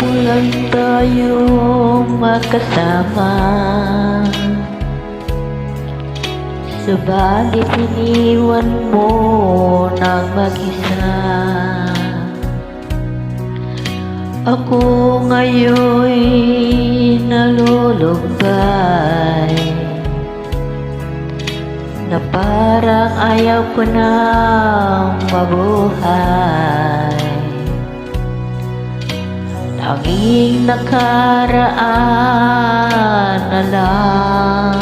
lang tayong magkasama, subalit iniwan mo ng mag-isa. Ako ngayon'y nalulumbay, na parang ayaw ko nang mabuhay. Tanging nakaraan na lang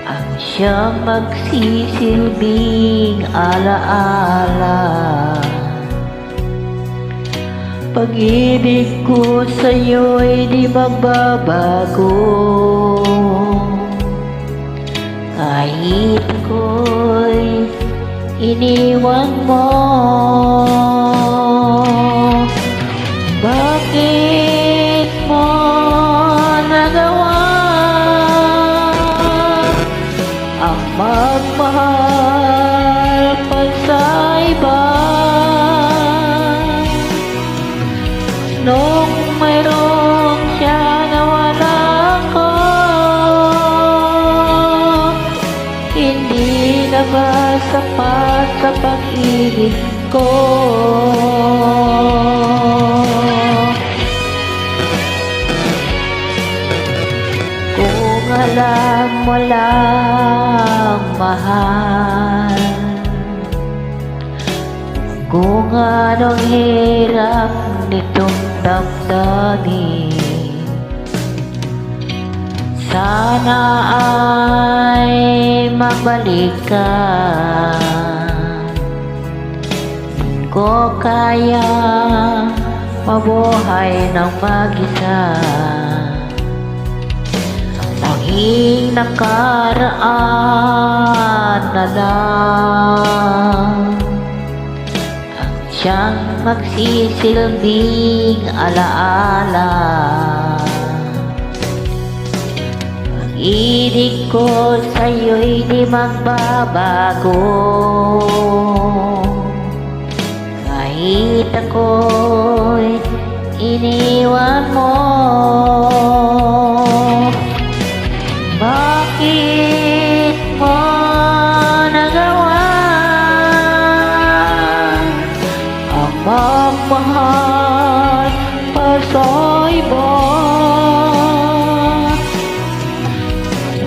ang siyang magsisilbing alaala. Pag-ibig ko sa'yo'y di magbabago, kahit ako'y iniwan mo. Bakit mo nagawa ang magmahal pa sa iba? Nung mayroong siya na wala ko, hindi na ba sapat sa pag-ibig ko? Kung alam mo lang, mahal, kung anong hirap nitong damdamin, sana ay mabalik ka. Di ko kaya mabuhay ng mag-isa. Tanging nakaraan na lang ang siyang magsisilbing alaala. Pag-ibig ko sa'yo'y di magbabago, kahit ako'y iniwan mo. Bakit mo nagawa ang magmahal pa sa iba?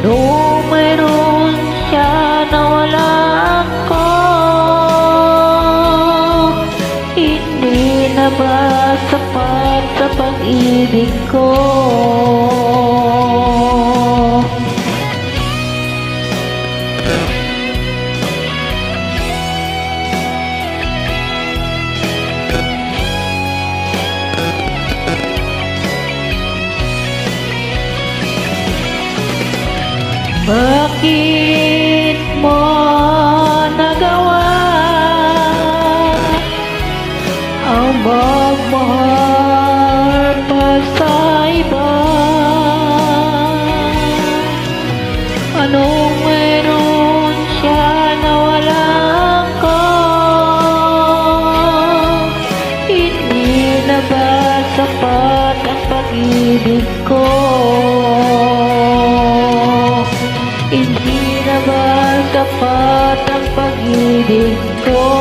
Nung mayroon siya na wala ko, hindi na ba sapat sa pag-ibig ko? Bakit mo nagawa ang magmahal pa sa iba? Anong meron siya na wala ko? Hindi na ba sapat ang pag-ibig ko? Hindi na ba sapat ang pag-ibig ko?